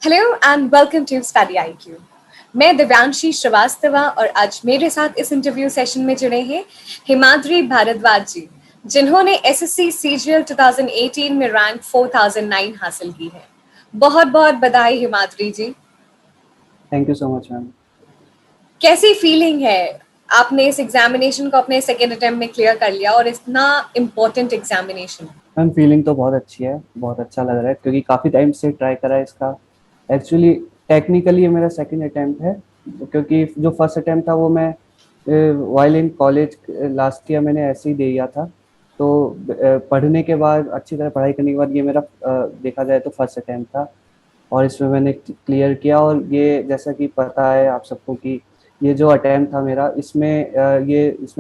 Hello and welcome to study IQ. मैं दिव्यांशी श्रीवास्तवा और आज मेरे साथ इस इंटरव्यू सेशन में जुड़े हैं हिमाद्री भारद्वाज जी, जिन्होंने एसएससी सीजीएल 2018 में रैंक 4009 हासिल की है। बहुत बहुत बधाई Himadri ji. Thank you so much ma'am. कैसी फीलिंग है? आपने इस एग्जामिनेशन को अपने सेकेंड अटेम्प्ट में क्लियर कर लिया और इतना इम्पोर्टेंट एग्जामिनेशन। मैम फीलिंग तो बहुत अच्छी है, बहुत अच्छा लग रहा है क्योंकि काफ़ी टाइम से ट्राई करा है इसका। एक्चुअली टेक्निकली ये मेरा सेकंड अटेम्प्ट है, तो क्योंकि जो फर्स्ट अटेम्प्ट था वो मैं while in college last year मैंने ऐसे ही दे दिया था। तो पढ़ने के बाद अच्छी तरह पढ़ाई करने के बाद ये मेरा देखा जाए तो फर्स्ट अटेम्प्ट था और इसमें मैंने क्लियर किया। और ये जैसा कि पता है आप सबको कि ये जो अटेम्प्ट था मेरा इसमें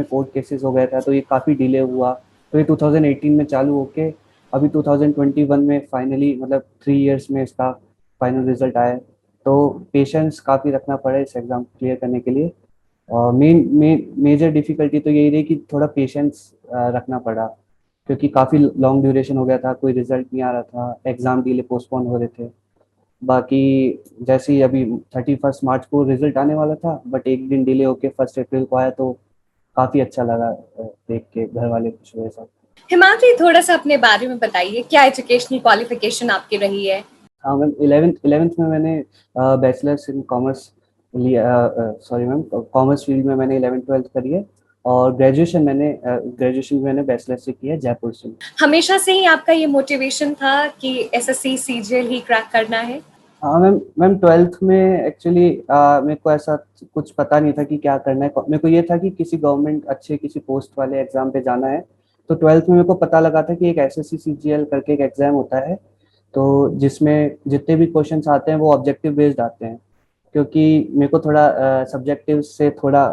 कोर्ट केसेस हो गया था, तो ये काफ़ी डिले हुआ। तो ये 2018 में चालू होके अभी 2021 में फाइनली मतलब 3 इयर्स में इसका फाइनल रिजल्ट आया। तो पेशेंस काफ़ी रखना पड़ा इस एग्ज़ाम क्लियर करने के लिए। और मेजर डिफ़िकल्टी तो यही रही कि थोड़ा पेशेंस रखना पड़ा, क्योंकि काफ़ी लॉन्ग ड्यूरेशन हो गया था, कोई रिजल्ट नहीं आ रहा था, एग्ज़ाम डिले पोस्टपोन हो रहे थे। बाकी जैसे ही अभी 31 मार्च को रिजल्ट आने वाला था, बट एक दिन डिले होके 1 अप्रैल को आया, तो काफ़ी अच्छा लगा देख के, घर वाले खुश हुए सब। हिमाद्री, थोड़ा सा अपने बारे में बताइए, क्या एजुकेशनल क्वालिफिकेशन आपकी रही है? हाँ मैम, इलेवेंथ में मैंने बैचलर्स इन कॉमर्स लिया। सॉरी मैम, कॉमर्स फील्ड में मैंने 11th-12th करी है। और ग्रेजुएशन मैंने बैचलर से की है जयपुर से। हमेशा से ही आपका ये मोटिवेशन था कि एसएससी सीजीएल ही क्रैक करना है? हाँ मैम, 12th में एक्चुअली मेरे को ऐसा कुछ पता नहीं था कि क्या करना है। मेरे को ये था कि किसी गवर्नमेंट अच्छे किसी पोस्ट वाले एग्जाम पे जाना है। तो 12th में मेरे को पता लगा था कि एक एसएससी सीजीएल करके एक एग्जाम होता है, तो जिसमें जितने भी क्वेश्चंस आते हैं वो ऑब्जेक्टिव बेस्ड आते हैं। क्योंकि मेरे को थोड़ा सब्जेक्टिव से थोड़ा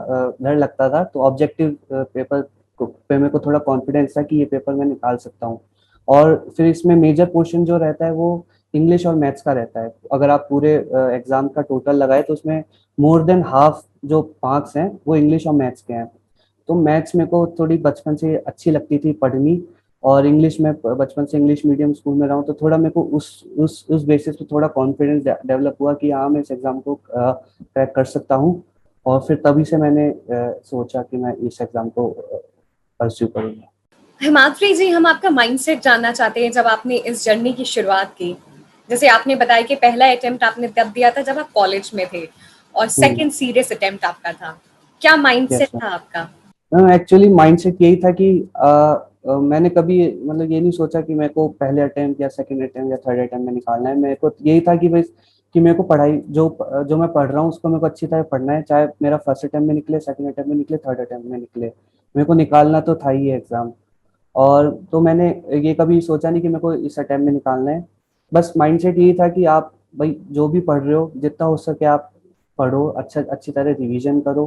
डर लगता था, तो ऑब्जेक्टिव पेपर पे मेरे को थोड़ा कॉन्फिडेंस था कि ये पेपर मैं निकाल सकता हूँ। और फिर इसमें मेजर पोर्शन जो रहता है वो इंग्लिश और मैथ्स का रहता है। अगर आप पूरे एग्जाम का टोटल लगाए तो उसमें मोर देन हाफ जो मार्क्स हैं वो इंग्लिश और मैथ्स के हैं। तो मैथ्स मेरे को थोड़ी बचपन से अच्छी लगती थी पढ़नी, और इंग्लिश में बचपन से इंग्लिश मीडियम स्कूल में रहा हूँ, तो थोड़ा मेरे को उस बेसिस पे थोड़ा कॉन्फिडेंस डेवलप हुआ कि हाँ मैं इस एग्ज़ाम को क्रैक कर सकता हूँ। और फिर तभी से मैंने सोचा कि मैं इस एग्ज़ाम को परस्यू करूँगा। हिमाद्री जी, हम आपका माइंडसेट जानना चाहते हैं जब आपने इस जर्नी की शुरुआत की। जैसे आपने बताया कि पहला अटेम्प्ट आपने तब दिया था जब आप कॉलेज में थे और सेकंड सीरियस अटेम्प्ट आपका था। क्या माइंडसेट यस मैम। था आपका? एक्चुअली माइंडसेट यही था कि मैंने कभी मतलब ये नहीं सोचा कि मेरे को पहले अटेम्प्ट या सेकंड अटेम्प्ट या थर्ड अटेम्प्ट में निकालना है। मेरे को यही था कि भाई कि मेरे को पढ़ाई जो मैं पढ़ रहा हूँ उसको मेरे को अच्छी तरह पढ़ना है, चाहे मेरा फर्स्ट अटेम्प्ट में निकले, सेकंड अटेम्प्ट में निकले, थर्ड अटेम्प्ट में निकले, मेरे को निकालना तो था ही एग्जाम। और तो मैंने ये कभी सोचा नहीं कि मेरे को इस अटेम्प्ट में निकालना है। बस माइंडसेट यही था कि आप भाई जो भी पढ़ रहे हो जितना हो सके आप पढ़ो, अच्छी तरह रिवीजन करो,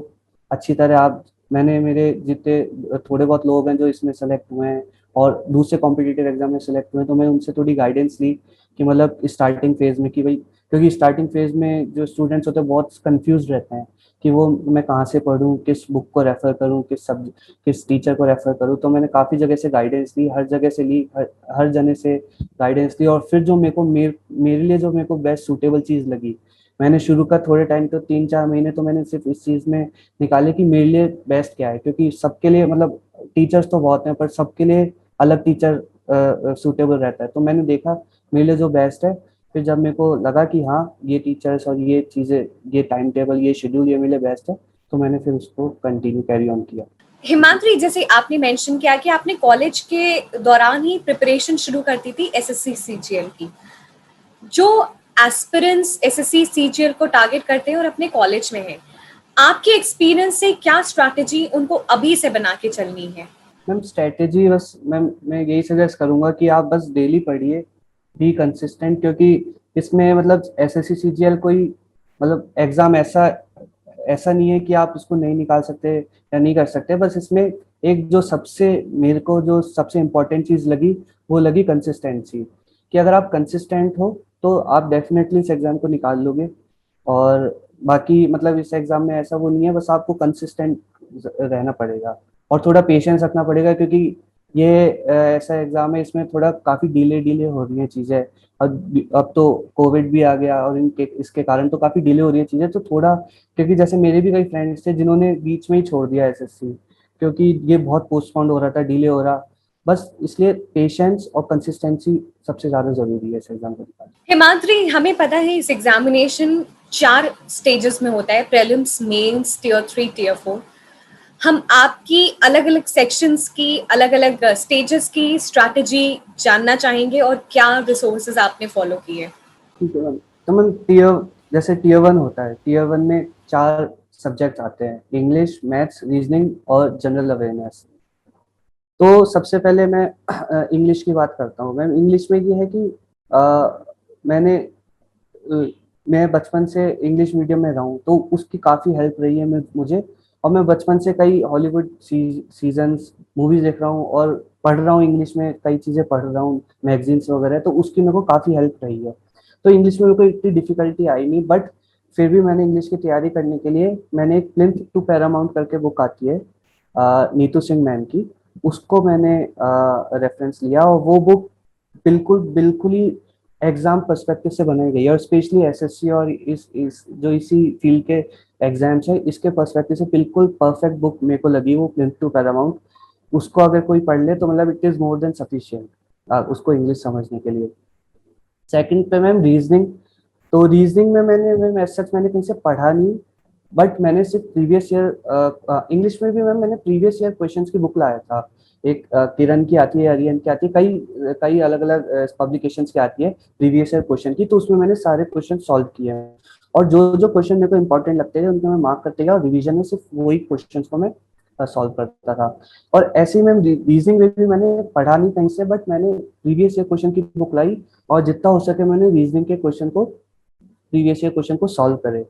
अच्छी तरह आप मैंने मेरे जितने थोड़े बहुत लोग हैं जो इसमें सेलेक्ट हुए हैं और दूसरे कॉम्पिटिटिव एग्जाम में सेलेक्ट हुए हैं, तो मैं उनसे थोड़ी गाइडेंस ली कि मतलब स्टार्टिंग फेज में कि भाई, क्योंकि स्टार्टिंग फेज में जो स्टूडेंट्स होते हैं बहुत कंफ्यूज रहते हैं कि वो मैं कहाँ से पढ़ूँ, किस बुक को रेफर करूँ, किस टीचर को रेफर करूँ। तो मैंने काफ़ी जगह से गाइडेंस ली, हर जगह से ली, हर जने से गाइडेंस ली। और फिर जो मेरे लिए जो मेरे को बेस्ट सूटेबल चीज़ लगी, मैंने शुरू का थोड़े टाइम तो 3-4 महीने तो मैंने सिर्फ इस चीज़ में निकाले कि मेरे लिए बेस्ट क्या है। क्योंकि सबके लिए मतलब टीचर्स तो बहुत हैं, पर सबके लिए अलग टीचर सूटेबल रहता है। तो मैंने देखा मेरे लिए जो बेस्ट है। फिर जब मेरे को लगा कि हाँ ये टीचर्स और ये चीज़ें, ये टाइम टेबल, ये शेड्यूल ये मेरे लिए बेस्ट है, तो मैंने फिर उसको कंटिन्यू कैरी ऑन किया। हिमाद्री, जैसे आपने मेंशन किया कि आपने कॉलेज के दौरान ही प्रिपरेशन शुरू कर दी थी एसएससी सीजीएल की। जो एस्पिरेंट्स एसएससी सीजीएल को टारगेट करते हैं और अपने कॉलेज में हैं, आपके एक्सपीरियंस से क्या स्ट्रैटेजी उनको अभी से बना के चलनी है? मैम स्ट्रेटेजी बस मैम मैं यही सजेस्ट करूंगा कि आप बस डेली पढ़िए, बी कंसिस्टेंट। क्योंकि इसमें मतलब एसएससी सीजीएल कोई मतलब एग्जाम ऐसा ऐसा नहीं है कि आप इसको नहीं निकाल सकते या नहीं कर सकते। बस इसमें एक जो सबसे मेरे को जो सबसे इम्पोर्टेंट चीज़ लगी वो लगी कंसिस्टेंसी, कि अगर आप कंसिस्टेंट हो तो आप डेफिनेटली इस एग्ज़ाम को निकाल लोगे। और बाकी मतलब इस एग्ज़ाम में ऐसा वो नहीं है, बस आपको कंसिस्टेंट रहना पड़ेगा और थोड़ा पेशेंस रखना पड़ेगा। क्योंकि ये ऐसा एग्जाम है, इसमें थोड़ा काफी डिले हो रही है चीजें। अब तो कोविड भी आ गया और इनके इसके कारण तो काफी डिले हो रही है चीजें, तो थोड़ा, क्योंकि जैसे मेरे भी कई फ्रेंड्स थे जिन्होंने बीच में ही छोड़ दिया एसएससी, क्योंकि ये बहुत पोस्टपोन्ड हो रहा था, डिले हो रहा। बस इसलिए पेशेंस और कंसिस्टेंसी सबसे ज्यादा जरूरी है इस एग्जाम को निकालने। हिमाद्री, हमें पता है इस एग्जामिनेशन 4 स्टेजेस में होता है, प्रीलिम्स, मेंस, टियर 3, टियर 4। हम आपकी अलग अलग सेक्शंस की, अलग अलग स्टेजेस की स्ट्रैटेजी जानना चाहेंगे और क्या रिसोर्सेज आपने फॉलो किए। ठीक है मैम। तो मैम जैसे टियर 1 होता है, टियर 1 में 4 सब्जेक्ट आते हैं, इंग्लिश, मैथ्स, रीजनिंग और जनरल अवेयरनेस। तो सबसे पहले मैं इंग्लिश की बात करता हूँ। मैम इंग्लिश में ये है कि मैंने मैं बचपन से इंग्लिश मीडियम में रहा हूँ, तो उसकी काफ़ी हेल्प रही है मुझे। और मैं बचपन से कई हॉलीवुड सीजन्स मूवीज देख रहा हूँ और पढ़ रहा हूँ इंग्लिश में, कई चीज़ें पढ़ रहा हूँ, मैगजीन्स वगैरह, तो उसकी मेरे को काफ़ी हेल्प रही है। तो इंग्लिश में मेरे को इतनी डिफिकल्टी आई नहीं, बट फिर भी मैंने इंग्लिश की तैयारी करने के लिए मैंने एक प्लिंथ टू पैरामाउंट करके बुक आती है नीतू सिंह मैम की, उसको मैंने रेफरेंस लिया। और वो बुक बिल्कुल बिल्कुल ही एग्जाम पर्सपेक्टिव से बनाई गई है, और स्पेशली एसएससी और इस जो इसी फील्ड के एग्जाम्स है, इसके पर्सपेक्टिव से बिल्कुल परफेक्ट बुक मेरे को लगी वो प्लिंथ टू पैरामाउंट। उसको अगर कोई पढ़ ले तो मतलब it is more than sufficient उसको इंग्लिश समझने के लिए। सेकंड पे मैम रीजनिंग। तो रीजनिंग में मैम ऐसा सच मैंने कहीं से पढ़ा नहीं, बट मैंने सिर्फ प्रीवियस ईयर इंग्लिश में भी मैम मैंने प्रीवियस ईयर क्वेश्चंस की बुक लाया था। एक किरण की आती है, अरियन की आती है, कई कई अलग अलग पब्लिकेशंस की आती है प्रीवियस ईयर क्वेश्चन की, तो उसमें मैंने सारे क्वेश्चन सॉल्व किए हैं। और जो जो क्वेश्चन मेरे को इंपॉर्टेंट लगते थे उनको मैं मार्क करते गया, और रिवीजन में सिर्फ वही क्वेश्चन को मैं सॉल्व करता था। और ऐसे ही मैम रीजनिंग में भी मैंने पढ़ा नहीं कहीं से, बट मैंने प्रीवियस ईयर क्वेश्चन की बुक लाई, और जितना हो सके मैंने रीजनिंग के क्वेश्चन को, प्रीवियस ईयर क्वेश्चन को सॉल्व करे।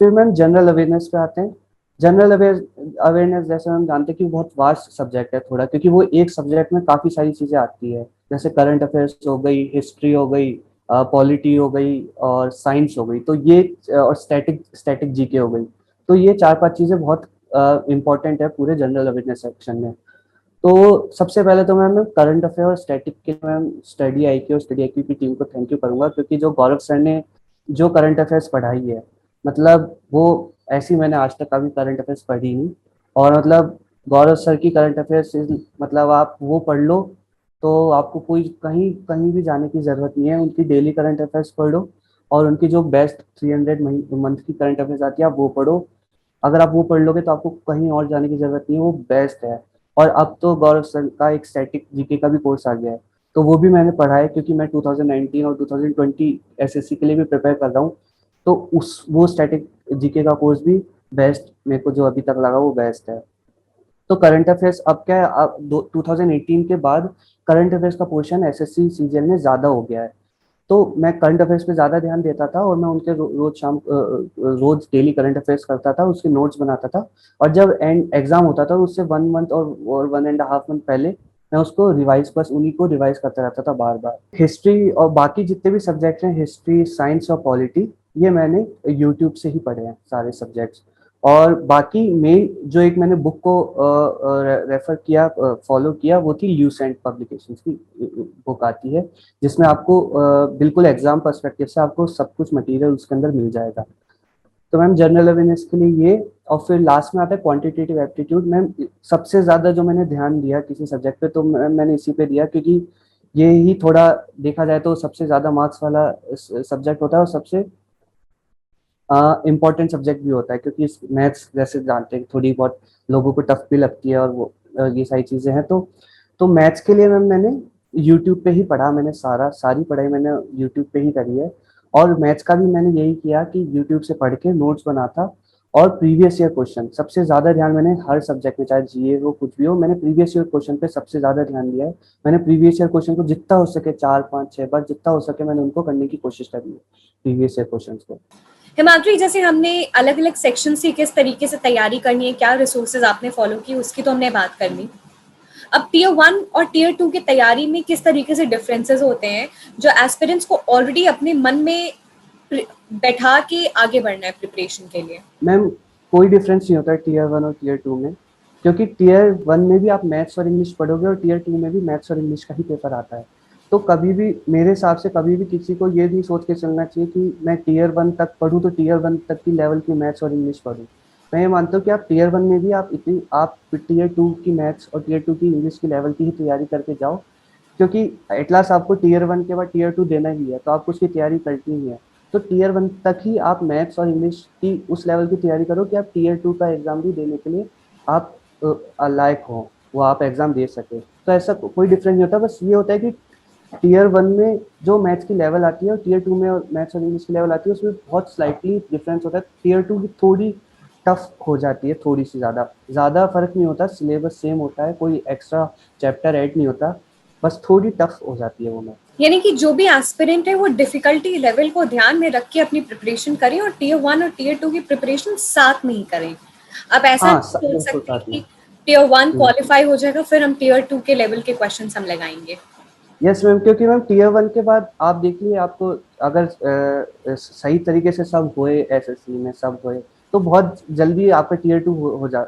फिर मैम जनरल अवेयरनेस पे आते हैं। जनरल अवेयरनेस जैसे हम जानते हैं कि बहुत वास्ट सब्जेक्ट है थोड़ा, क्योंकि वो एक सब्जेक्ट में काफी सारी चीजें आती है, जैसे करंट अफेयर्स हो गई, हिस्ट्री हो गई, पॉलिटी हो गई और साइंस हो गई, तो ये और स्टैटिक स्टैटिक जीके हो गई। तो ये 4-5 चीजें बहुत इंपॉर्टेंट है पूरे जनरल अवेयरनेस सेक्शन में। तो सबसे पहले तो मैम करंट अफेयर और स्टैटिक के मैम स्टडी आईक्यू और स्टडी आईक्यू की टीम को थैंक यू करूंगा, क्योंकि जो गौरव सर ने जो करंट अफेयर्स पढ़ाई है, मतलब वो ऐसी मैंने आज तक कभी करंट अफेयर्स पढ़ी नहीं। और मतलब गौरव सर की करंट अफेयर्स मतलब आप वो पढ़ लो तो आपको कोई कहीं कहीं भी जाने की जरूरत नहीं है। उनकी डेली करंट अफेयर्स पढ़ लो, और उनकी जो बेस्ट 300 मंथ की करंट अफेयर्स आती है आप वो पढ़ो। अगर आप वो पढ़ लोगे तो आपको कहीं और जाने की जरूरत नहीं है, वो बेस्ट है। और अब तो गौरव सर का एक स्टैटिक जीके का भी कोर्स आ गया है, तो वो भी मैंने पढ़ा है, क्योंकि मैं 2019 और 2020 एसएससी के लिए भी प्रिपेयर कर रहा हूँ। तो उस वो स्टैटिक जीके का कोर्स भी बेस्ट मेरे को जो अभी तक लगा वो बेस्ट है। तो करंट अफेयर्स अब क्या है, अब 2018 के बाद करंट अफेयर्स का पोर्शन एसएससी सीजीएल में ज्यादा हो गया है। तो मैं करंट अफेयर्स पे ज्यादा ध्यान देता था, और मैं उनके रोज शाम रोज डेली करंट अफेयर्स करता था, उसके नोट्स बनाता था। और जब एंड एग्जाम होता था उससे 1 मंथ और 1.5 मंथ पहले मैं उसको रिवाइज, बस उन्हीं को रिवाइज करता रहता था बार बार। हिस्ट्री और बाकी जितने भी सब्जेक्ट हैं, हिस्ट्री, साइंस और पॉलिटी, ये मैंने यूट्यूब से ही पढ़े हैं सारे सब्जेक्ट्स। और बाकी मेन जो एक मैंने बुक को रेफर किया, फॉलो किया, वो थी ल्यूसेंट पब्लिकेशंस की बुक आती है, जिसमें आपको बिल्कुल एग्जाम पर्सपेक्टिव से आपको सब कुछ मटेरियल उसके अंदर मिल जाएगा। तो मैम जनरल अवेयरनेस के लिए ये। और फिर लास्ट में आता है क्वांटिटेटिव एप्टीट्यूड। मैम सबसे ज्यादा जो मैंने ध्यान दिया किसी सब्जेक्ट पे, तो मैंने इसी पे दिया, क्योंकि ये ही थोड़ा देखा जाए तो सबसे ज्यादा मार्क्स वाला सब्जेक्ट होता है, और सबसे इम्पॉर्टेंट सब्जेक्ट भी होता है, क्योंकि मैथ्स जैसे जानते हैं थोड़ी बहुत लोगों को टफ भी लगती है, और वो ये सारी चीजें हैं। तो मैथ्स के लिए मैम मैंने यूट्यूब पे ही पढ़ा, मैंने सारी पढ़ाई मैंने यूट्यूब पे ही करी है। और मैथ्स का भी मैंने यही किया कि यूट्यूब से पढ़ के नोट्स बनाता, और प्रीवियस ईयर क्वेश्चन सबसे ज्यादा ध्यान मैंने हर सब्जेक्ट में, चाहे जीए हो कुछ भी हो, मैंने प्रीवियस ईयर क्वेश्चन पे सबसे ज्यादा ध्यान दिया है। मैंने प्रीवियस ईयर क्वेश्चन को जितना हो सके 4-5-6 बार जितना हो सके मैंने उनको करने की कोशिश करी है, प्रीवियस ईयर क्वेश्चन को। हिमाद्री, जैसे हमने अलग अलग सेक्शन से किस तरीके से तैयारी करनी है, क्या रिसोर्सेज आपने फॉलो की, उसकी तो हमने बात कर ली। अब टियर 1 और टियर 2 की तैयारी में किस तरीके से डिफरेंसेस होते हैं जो एस्पिरेंट्स को ऑलरेडी अपने मन में बैठा के आगे बढ़ना है प्रिपरेशन के लिए। मैम कोई डिफरेंस नहीं होता है टीयर 1 और टीयर 2 में। क्योंकि टीयर 1 में भी आप मैथ्स और इंग्लिश पढ़ोगे और टीयर 2 में भी मैथ्स और इंग्लिश का ही पेपर आता है। तो कभी भी मेरे हिसाब से कभी भी किसी को ये नहीं सोच के चलना चाहिए कि मैं टीयर 1 तक पढ़ूँ तो टीयर 1 तक की लेवल की मैथ्स और इंग्लिश पढ़ूँ। मैं ये मानता हूँ कि आप टीयर 1 में भी आप टीयर 2 की मैथ्स और टीयर 2 की इंग्लिश की लेवल की ही तैयारी करके जाओ, क्योंकि एट लास्ट आपको टीयर 1 के बाद टीयर 2 देना ही है, तो आपको उसकी तैयारी करनी ही है। तो टीयर 1 तक ही आप मैथ्स और इंग्लिश की उस लेवल की तैयारी करो कि आप टीयर 2 का एग्जाम भी देने के लिए आप लायक हो, वो आप एग्जाम दे सके। तो ऐसा कोई डिफरेंस नहीं होता, बस ये होता है कि टीयर 1 में जो मैथ्स की लेवल आती है और टीयर 2 में मैथ्स और इंग्लिश की लेवल आती है उसमें बहुत स्लाइटली डिफरेंस होता है। टीयर 2 की थोड़ी टफ हो जाती है, थोड़ी सी ज़्यादा फर्क नहीं होता, सिलेबस सेम होता है, कोई एक्स्ट्रा चैप्टर ऐड नहीं होता, बस थोड़ी टफ हो जाती है वो मैथ। यानी कि जो भी एस्पिरेंट है वो डिफिकल्टी लेवल को ध्यान में रख के अपनी प्रिपरेशन करें और टीयर 1 और टीयर 2 की प्रिपरेशन साथ में ही करें। अब ऐसा हाँ, नहीं सोच बिल्कुल सकते साथ में। कि टीयर 1 हम्म। क्वालिफाई हो जाएगा फिर हम टीयर 2 के लेवल के क्वेश्चन हम लगाएंगे। यस मैम, क्योंकि मैम टीयर 1 के बाद आप देखिए, आपको अगर सही तरीके से सब होए, एसएससी में सब होए, तो बहुत जल्दी आपका टीयर 2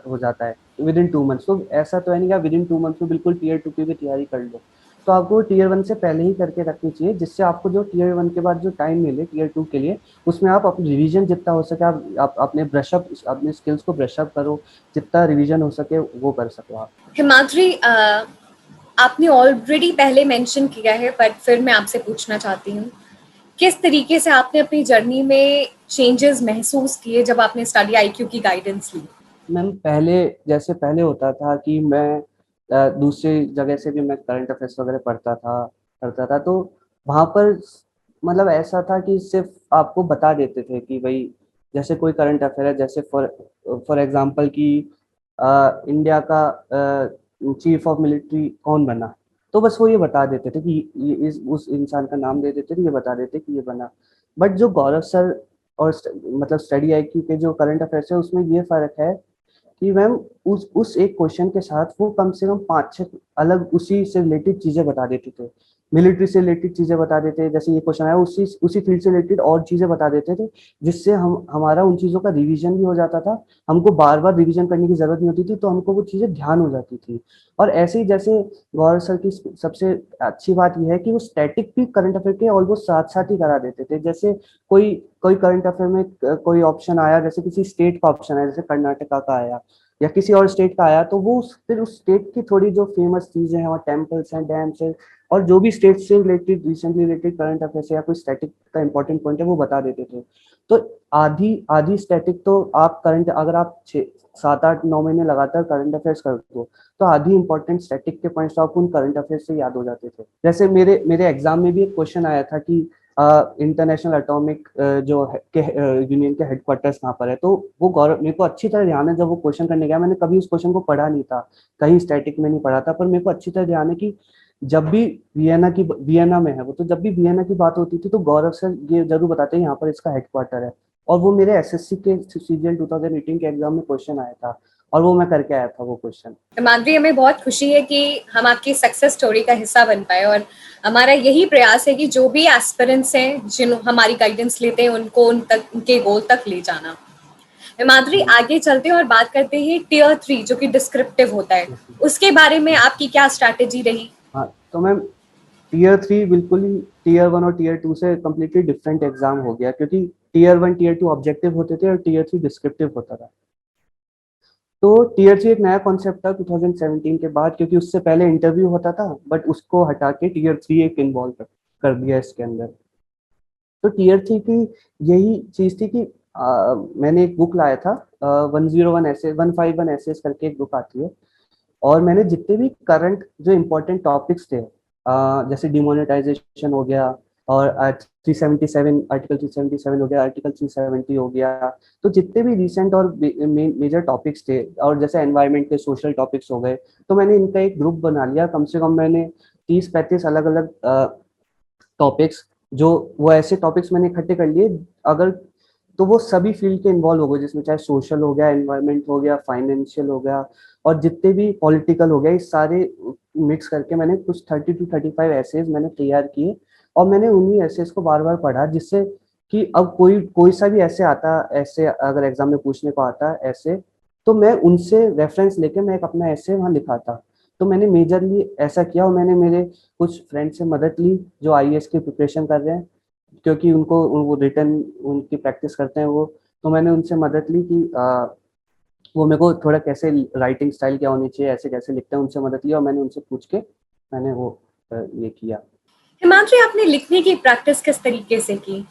हो जाता है विद इन 2 मंथ्स। तो ऐसा तो है नहीं कि आप विद इन 2 मंथ्स में बिल्कुल टीयर 2 की भी तैयारी कर लो। तो आपको टीयर 1 से पहले ही करके रखनी चाहिए, जिससे आपको जो टीयर 1 के बाद जो टाइम मिले टीयर 2 के लिए, उसमें आप अपनी रिवीजन जितना हो सके आप अपने ब्रशअप, अपने स्किल्स को ब्रशअप करो, जितना रिवीजन हो सके वो कर सको आप। हिमाद्री, आपने ऑलरेडी पहले मेंशन किया है पर फिर मैं आपसे पूछना चाहती हूँ, किस तरीके से आपने अपनी जर्नी में चेंजेस महसूस किए जब आपने स्टडी आईक्यू की गाइडेंस ली? मैम पहले, जैसे पहले होता था कि मैं दूसरी जगह से भी मैं करंट अफेयर्स वगैरह पढ़ता था, तो वहाँ पर मतलब ऐसा था कि सिर्फ आपको बता देते थे कि भाई जैसे कोई करंट अफेयर है, जैसे फॉर फॉर एग्जांपल कि इंडिया का चीफ ऑफ मिलिट्री कौन बना, तो बस वो ये बता देते थे कि ये इस उस इंसान का नाम दे देते थे, ये बता देते कि ये बना। बट जो गौरव सर और मतलब स्टडी आईक्यू के जो करंट अफेयर्स है उसमें ये फर्क है कि मैम उस एक क्वेश्चन के साथ वो कम से कम 5-6 अलग उसी से रिलेटेड चीजें बता देते थे। मिलिट्री से रिलेटेड चीजें बता देते, जैसे ये क्वेश्चन आया उसी फील्ड से रिलेटेड और चीजें बता देते थे, जिससे हम हमारा उन चीजों का रिवीजन भी हो जाता था। हमको बार बार रिवीजन करने की जरूरत नहीं होती थी, तो हमको वो चीजें ध्यान हो जाती थी। और ऐसे ही जैसे गौरव सर की सबसे अच्छी बात यह है कि वो स्टैटिक भी करंट अफेयर के ऑलमोस्ट साथ साथ ही करा देते थे। जैसे कोई कोई करंट अफेयर में कोई ऑप्शन आया, जैसे किसी स्टेट का ऑप्शन आया, जैसे कर्नाटका का आया या किसी और स्टेट का आया, तो वो फिर उस स्टेट की थोड़ी जो फेमस चीजें हैं, वहाँ टेम्पल्स हैं, डैम्स हैं, और जो भी स्टेट से related recently related current affairs या कोई स्टैटिक का इंपॉर्टेंट पॉइंट है वो बता देते थे। तो आधी आधी स्टैटिक तो आप करंट, अगर आप 6 7 8 9 महीने लगातार करंट अफेयर्स करते हो, तो आधी इंपॉर्टेंट स्टैटिक के पॉइंट्स आपको उन करंट अफेयर्स से याद हो जाते थे। जैसे मेरे एग्जाम में भी एक क्वेश्चन आया था कि इंटरनेशनल एटॉमिक जो के यूनियन के हेडक्वार्टर्स कहाँ पर है, तो वो गौरव, मेरे को अच्छी तरह ध्यान है, जब वो क्वेश्चन करने गया मैंने कभी उस क्वेश्चन को पढ़ा नहीं था, कहीं स्टैटिक में नहीं पढ़ा था, पर मेरे को अच्छी तरह ध्यान है कि जब भी वियना में है वो, तो जब भी वियना की बात होती थी तो गौरव सर ये जरूर बताते हैं यहाँ पर इसका हेडक्वार्टर है। और वो मेरे एसएससी के सीजीएल 2018 के एग्जाम में क्वेश्चन आया था, और वो मैं करके आया था वो क्वेश्चन। हिमाद्री, हमें बहुत खुशी है कि हम आपकी सक्सेस स्टोरी का हिस्सा बन पाए और हमारा यही प्रयास है कि जो भी एस्पिरेंट्स हैं जिन हमारी गाइडेंस लेते हैं उनको उनके गोल तक ले जाना। हिमाद्री, आगे चलते हैं और बात करते हैं टीयर 3 जो कि डिस्क्रिप्टिव होता है, उसके बारे में आपकी क्या स्ट्रैटेजी रही? हाँ, तो मैम टीयर 3 बिल्कुल ही टीयर 1 और टीयर 2 से कम्प्लीटली डिफरेंट एग्जाम हो गया, क्योंकि टीयर 1 टीयर 2 ऑब्जेक्टिव होते थे और टीयर 3 डिस्क्रिप्टिव होता था। तो टीयर 3 एक नया कॉन्सेप्ट था 2017 के बाद, क्योंकि उससे पहले इंटरव्यू होता था, बट उसको हटा के टीयर 3 एक इन्वॉल्व कर दिया इसके अंदर। तो टीयर 3 की यही चीज थी कि मैंने एक बुक लाया था, 151 एसेज करके एक बुक आती है, और मैंने जितने भी करंट जो इम्पोर्टेंट टॉपिक्स थे, जैसे डिमोनेटाइजेशन हो गया, और 377 आर्टिकल 377 हो गया, आर्टिकल 370 हो गया, तो जितने भी रिसेंट और मेजर टॉपिक्स थे, और जैसे एनवायरनमेंट के सोशल टॉपिक्स हो गए, तो मैंने इनका एक ग्रुप बना लिया। कम से कम मैंने 30-35 अलग अलग टॉपिक्स, जो वो ऐसे टॉपिक्स मैंने इकट्ठे कर लिए, अगर तो वो सभी फील्ड के इन्वॉल्व हो गए, जिसमें चाहे सोशल हो गया, एनवायरनमेंट हो गया, फाइनेंशियल हो गया, और जितने भी पॉलिटिकल हो गया, इस सारे मिक्स करके मैंने कुछ 30 to 35 एसेज मैंने तैयार किए। और मैंने उन्हीं एसेज को बार बार पढ़ा, जिससे कि अब कोई कोई सा भी ऐसे आता, ऐसे अगर एग्जाम में पूछने को आता ऐसे, तो मैं उनसे रेफरेंस लेके मैं एक अपना ऐसे वहाँ लिखा था। तो मैंने मेजरली ऐसा किया, और मैंने मेरे कुछ फ्रेंड से मदद ली जो आईएएस की प्रिपरेशन कर रहे हैं, क्योंकि उनको वो रिटर्न उनकी प्रैक्टिस करते हैं वो। तो मैंने उनसे मदद ली कि वो मेरे को थोड़ा कैसे राइटिंग स्टाइल क्या होनी चाहिए, ऐसे कैसे लिखते हैं, उनसे मदद ली, और मैंने उनसे पूछ के मैंने वो ये किया। हिमाद्री, आपने लिखने की प्रैक्टिस किस तरीके से की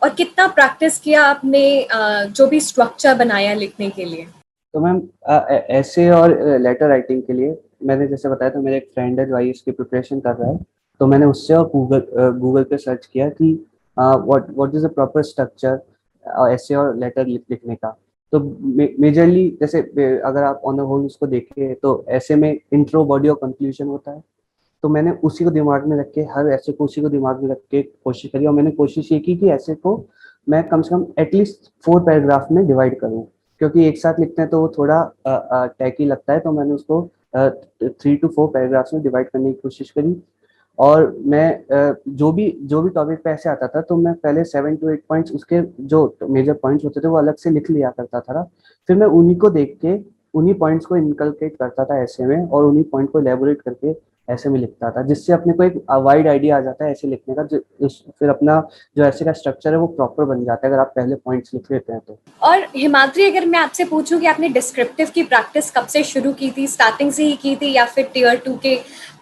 और कितना प्रैक्टिस किया आपने जो भी स्ट्रक्चर बनाया लिखने के लिए? तो मैम ऐसे और लेटर राइटिंग के लिए मैंने जैसे बताया था, मेरे एक फ्रेंड है जो आईएएस की प्रिपरेशन कर रहा है, तो मैंने उससे और गूगल पे सर्च किया कि what is a proper structure ऐसे और लेटर लिखने का। तो मेजरली जैसे अगर आप ऑन द होल उसको देखें तो ऐसे में इंट्रो, बॉडी और कंक्लूजन होता है। तो मैंने उसी को दिमाग में रख के, हर ऐसे को उसी को दिमाग में रख के कोशिश करी, और मैंने कोशिश ये की कि ऐसे को मैं कम से कम एटलीस्ट 4 पैराग्राफ में डिवाइड करूँ, क्योंकि एक साथ लिखते हैं तो वो थोड़ा टैकी लगता है। तो मैंने उसको 3 to 4 पैराग्राफ्स में डिवाइड करने की कोशिश करी। और मैं जो भी टॉपिक पे ऐसे आता था, तो मैं पहले 7 to 8 पॉइंट्स उसके जो मेजर पॉइंट्स होते थे वो अलग से लिख लिया करता था। फिर मैं उन्हीं को देख के उन्हीं पॉइंट्स को इनकलकेट करता था ऐसे में, और उन्हीं पॉइंट को एलेबोरेट करके ऐसे में लिखता था, जिससे अपने को एक वाइड आइडिया आ जाता है ऐसे लिखने का। फिर अपना जो ऐसे का स्ट्रक्चर है वो प्रॉपर बन जाता है अगर आप पहले पॉइंट्स लिख लेते हैं तो। और हिमाद्री, अगर मैं आपसे पूछूं कि आपने डिस्क्रिप्टिव की प्रैक्टिस कब से शुरू की थी, स्टार्टिंग से ही की थी या फिर टीयर 2 के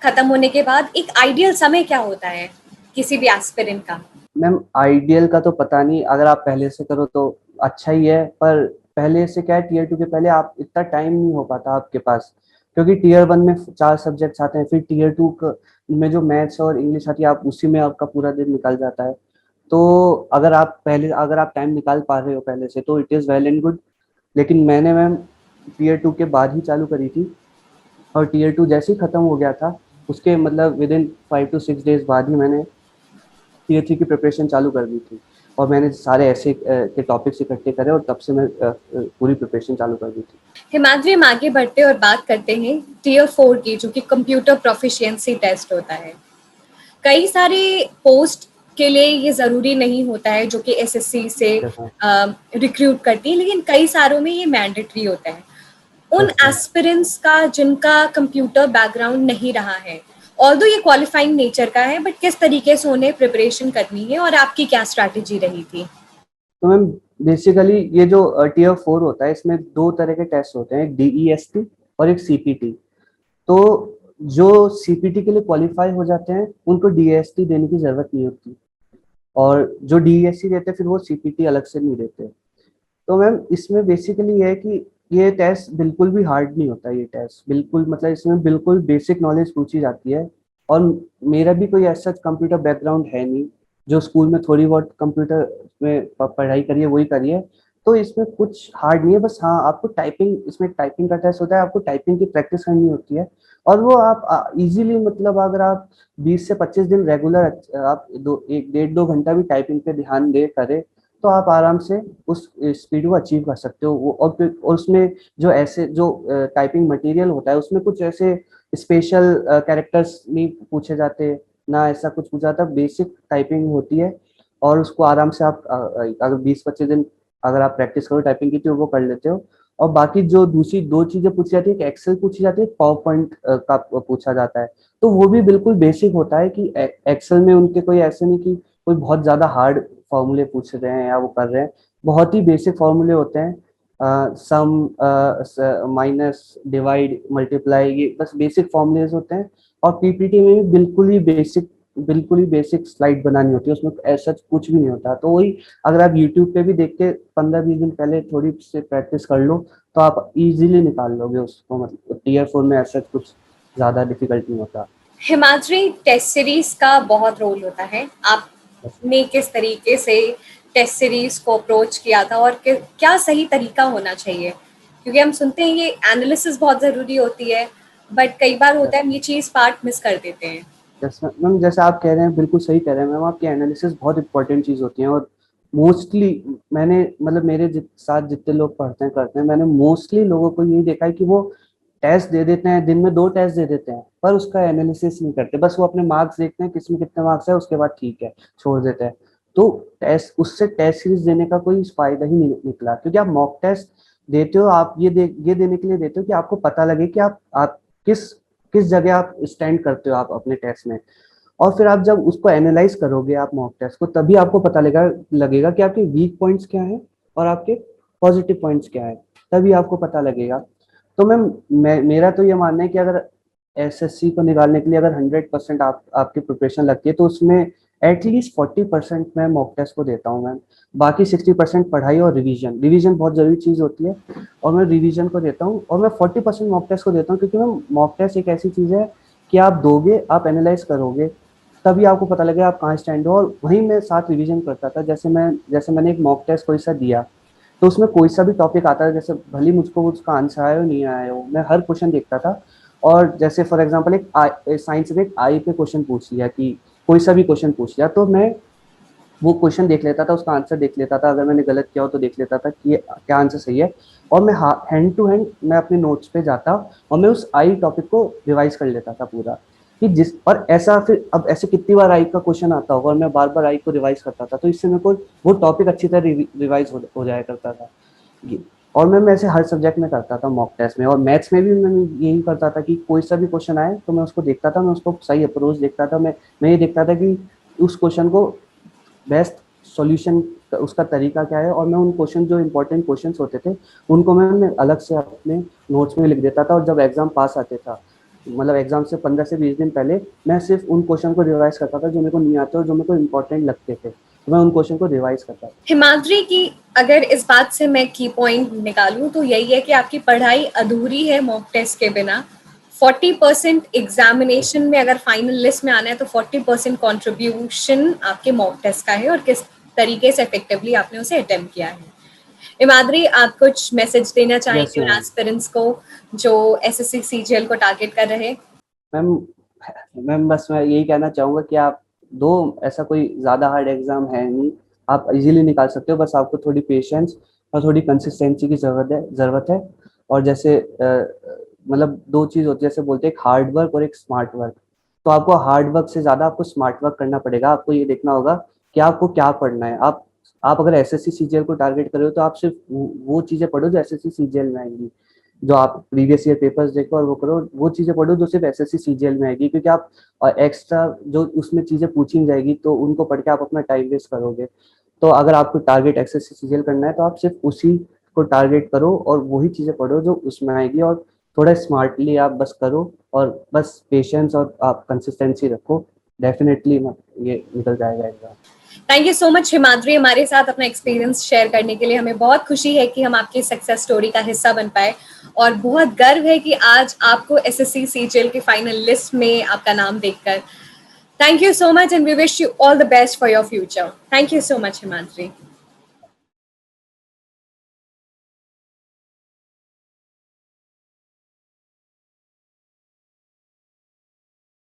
खत्म होने के बाद, एक आइडियल समय क्या होता है किसी भी एस्पिरेंट का? मैम आइडियल का तो पता नहीं, अगर आप पहले से करो तो अच्छा ही है, पर पहले से क्या है, टीयर 2 के पहले आप इतना टाइम नहीं हो पाता आपके पास, क्योंकि टीयर 1 में 4 सब्जेक्ट्स आते हैं, फिर टीयर 2 में जो मैथ्स और इंग्लिश आती है, आप उसी में आपका पूरा दिन निकल जाता है। तो अगर आप टाइम निकाल पा रहे हो पहले से तो it is well and good. लेकिन मैंने मैम टीयर 2 के बाद ही चालू करी थी, और टीयर 2 जैसे ही खत्म हो गया था, उसके मतलब विद इन 5 to 6 डेज बाद ही मैंने टीयर 3 की प्रिपरेशन चालू कर दी थी। और मैंने सारे ऐसे के टॉपिक्स इकट्ठे करे, और तब से मैं पूरी प्रिपरेशन चालू कर दी थी। हिमाद्री, हम आगे बढ़ते और बात करते हैं टीयर 4 की, जो कि कंप्यूटर प्रोफिशिएंसी टेस्ट होता है। कई सारे पोस्ट के लिए ये जरूरी नहीं होता है जो कि एसएससी से यस मैम। रिक्रूट करती है, लेकिन कई सारों में ये मैंडेटरी होता है। उन यस मैम। एस्पिरेंट्स का जिनका कंप्यूटर बैकग्राउंड नहीं रहा है, ऑल्दो ये क्वालिफाइंग नेचर का है, बट किस तरीके से उन्हें प्रिपरेशन करनी है और आपकी क्या स्ट्रैटेजी रही थी? तो मैम बेसिकली ये जो टीयर 4 होता है, इसमें 2 तरह के टेस्ट होते हैं, एक डीईएसटी और एक सीपीटी। तो जो सीपीटी के लिए क्वालिफाई हो जाते हैं उनको डीईएसटी देने की जरूरत नहीं होती, और जो डीईएसटी देते हैं फिर वो सीपीटी अलग से नहीं देते। तो मैम इसमें बेसिकली ये है कि ये टेस्ट बिल्कुल भी हार्ड नहीं होता। ये टेस्ट बिल्कुल, मतलब इसमें बिल्कुल बेसिक नॉलेज पूछी जाती है। और मेरा भी कोई ऐसा कंप्यूटर बैकग्राउंड है नहीं, जो स्कूल में थोड़ी बहुत कंप्यूटर में पढ़ाई करिए वही करिए। तो इसमें कुछ हार्ड नहीं है, बस हाँ आपको टाइपिंग, इसमें टाइपिंग का टेस्ट होता है, आपको टाइपिंग की प्रैक्टिस करनी होती है। और वो आप इजीली, मतलब अगर आप 20 से 25 दिन रेगुलर आप 1 1.5 2 घंटा भी टाइपिंग पे ध्यान दे करें, तो आप आराम से उस स्पीड को अचीव कर सकते हो। वो और उसमें जो ऐसे जो टाइपिंग मटेरियल होता है, उसमें कुछ ऐसे स्पेशल कैरेक्टर्स नहीं पूछे जाते, ना ऐसा कुछ पूछा जाता, बेसिक टाइपिंग होती है। और उसको आराम से आप अगर 20 25 दिन अगर आप प्रैक्टिस करो टाइपिंग की तो वो कर लेते हो। और बाकी जो दूसरी 2 चीजें पूछी जाती है, एक एक्सेल पूछी जाती है, पावर पॉइंट का पूछा जाता है। तो वो भी बिल्कुल बेसिक होता है कि एक्सेल में उनके कोई ऐसे नहीं कि कोई बहुत ज्यादा हार्ड फॉर्मूले पूछ रहे हैं या वो कर रहे हैं। बहुत ही बेसिक फॉर्मूले होते हैं, सम, माइनस, डिवाइड, मल्टीप्लाई, ये बस बेसिक फॉर्मूलेज होते हैं। और पीपीटी में भी बिल्कुल ही बेसिक स्लाइड बनानी होती है, उसमें ऐसा कुछ भी नहीं होता। तो वही, अगर आप यूट्यूब पे भी देख के 15 20 दिन पहले थोड़ी से प्रैक्टिस कर लो तो आप इजीली निकाल लोगे उसको। मतलब टीयर 4 में ऐसा कुछ ज्यादा डिफिकल्ट नहीं होता। हिमाद्री, टेस्ट सीरीज का बहुत रोल होता है। आपने किस तरीके से टेस्ट सीरीज को अप्रोच किया था और क्या सही तरीका होना चाहिए? क्योंकि हम सुनते हैं ये एनालिसिस बहुत ज़रूरी होती है, बट कई बार होता है हम ये चीज़ पार्ट मिस कर देते हैं। जैसे मैम, जैसे आप कह रहे हैं बिल्कुल सही कह रहे हैं मैम, आपकी एनालिसिस बहुत इंपॉर्टेंट चीज होती है। और मोस्टली मैंने, मतलब मेरे साथ जितने लोग पढ़ते हैं करते हैं, मैंने मोस्टली लोगों को यही देखा है कि वो टेस्ट दे देते हैं, दिन में 2 टेस्ट दे देते हैं, पर उसका एनालिसिस नहीं करते। बस वो अपने मार्क्स देखते हैं, किसमें कितने मार्क्स है, उसके बाद ठीक है छोड़ देते हैं। तो टेस्ट, उससे टेस्ट सीरीज देने का कोई फायदा ही नहीं निकला, क्योंकि आप मॉक टेस्ट देते हो आप ये देने के लिए देते हो कि आपको पता लगे कि आप किस किस जगह आप स्टैंड करते हो आप अपने टेस्ट में। और फिर आप जब उसको एनालाइज करोगे आप मॉक टेस्ट को, तभी आपको पता लगेगा कि आपके वीक पॉइंट्स क्या हैं और आपके पॉजिटिव पॉइंट्स क्या है, तभी आपको पता लगेगा। तो मेरा तो ये मानना है कि अगर एसएससी को निकालने के लिए अगर 100% आपकी प्रिपरेशन लगती है, तो उसमें एटलीस्ट 40% मैं मॉक टेस्ट को देता हूँ मैम। बाकी 60% पढ़ाई और रिवीजन। रिवीजन बहुत जरूरी चीज़ होती है, और मैं रिवीजन को देता हूँ, और मैं 40% मॉक टेस्ट को देता हूँ, क्योंकि मैम मॉक टेस्ट एक ऐसी चीज़ है कि आप दोगे, आप एनालाइज करोगे, तभी आपको पता लगेगा आप कहाँ स्टैंड हो। और वहीं मैं साथ रिवीजन करता था। जैसे मैंने एक मॉक टेस्ट कोई सा दिया, तो उसमें कोई सा भी टॉपिक आता है, जैसे भले मुझको उसका आंसर आया हो नहीं आया हो, मैं हर क्वेश्चन देखता था। और जैसे फॉर एग्जांपल एक साइंस में एक आई पे क्वेश्चन पूछ लिया, कि कोई सा भी क्वेश्चन पूछ लिया, तो मैं वो क्वेश्चन देख लेता था, उसका आंसर देख लेता था, अगर मैंने गलत किया हो तो देख लेता था कि ये क्या आंसर सही है। और मैं हैंड टू हैंड मैं अपने नोट्स पे जाता, और मैं उस आई टॉपिक को रिवाइज कर लेता था पूरा, कि जिस और ऐसा फिर अब ऐसे कितनी बार आई का क्वेश्चन आता होगा और मैं बार बार आई को रिवाइज करता था, तो इससे मेरे को वो टॉपिक अच्छी तरह रिवाइज हो जाया करता था। और मैं ऐसे हर सब्जेक्ट में करता था मॉक टेस्ट में, और मैथ्स में भी मैं यही करता था कि कोई सा भी क्वेश्चन आए तो मैं उसको देखता था, मैं उसको सही अप्रोच देखता था, मैं ये देखता था कि उस क्वेश्चन को बेस्ट सॉल्यूशन उसका तरीका क्या है, और मैं उन क्वेश्चन जो इंपॉर्टेंट क्वेश्चंस होते थे उनको मैं अलग से अपने नोट्स में लिख देता था। और जब एग्जाम पास आते था, मतलब एग्जाम से 15 से 20 दिन पहले, मैं सिर्फ उन क्वेश्चन को रिवाइज करता था जो मेरे को नहीं आते और जो मेरे को इम्पोर्टेंट लगते थे, तो मैं उन क्वेश्चन को रिवाइज करता था। हिमाद्री की अगर इस बात से मैं की पॉइंट निकालूं तो यही है कि आपकी पढ़ाई अधूरी है मॉक टेस्ट के बिना। 40% एग्जामिनेशन में अगर फाइनल लिस्ट में आना है तो 40% कॉन्ट्रीब्यूशन आपके मॉक टेस्ट का है और किस तरीके से इफेक्टिवली आपने उसे अटेम्प्ट किया है। हिमाद्री, आप कुछ मैसेज देना यस चाहेंगे उन मैम। एस्पिरेंट्स को जो एसएससी सीजीएल को टारगेट कर रहे हैं? मैम मैम बस मैं यही कहना चाहूँगा कि आप दो, ऐसा कोई ज़्यादा हार्ड एग्जाम है नहीं, आप इजीली निकाल सकते हो। बस आपको थोड़ी पेशेंस और थोड़ी कंसिस्टेंसी की ज़रूरत है। और जैसे मतलब दो चीज़ होती है, जैसे बोलते हैं एक हार्ड वर्क और एक स्मार्ट वर्क। तो आपको हार्ड वर्क से ज़्यादा आपको स्मार्ट वर्क करना पड़ेगा। आपको ये देखना होगा कि आपको क्या पढ़ना है। आप अगर एसएससी सीजीएल को टारगेट कर रहे हो, तो आप सिर्फ वो चीज़ें पढ़ो जो एसएससी सीजीएल में आएंगी। जो आप प्रीवियस ईयर पेपर्स देखो और वो करो, वो चीज़ें पढ़ो जो सिर्फ एसएससी सीजीएल में आएगी, क्योंकि आप एक्स्ट्रा जो उसमें चीज़ें पूछी जाएगी तो उनको पढ़ के आप अपना टाइम वेस्ट करोगे। तो अगर आपको टारगेट एसएससी सीजीएल करना है, तो आप सिर्फ उसी को टारगेट करो और वही चीज़ें पढ़ो जो उसमें आएगी, और थोड़ा स्मार्टली आप बस करो, और बस पेशेंस और आप कंसिस्टेंसी रखो। डेफिनेटली ये निकल जाएगा exam. Thank you so much Himadri, हमारे साथ अपना एक्सपीरियंस शेयर करने के लिए। हमें बहुत खुशी है कि हम आपकी सक्सेस स्टोरी का हिस्सा बन पाए, और बहुत गर्व है कि आज आपको एसएससी सीजीएल के फाइनल लिस्ट में आपका नाम देखकर। Thank you so much and we wish you all the best for your future. Thank you so much Himadri.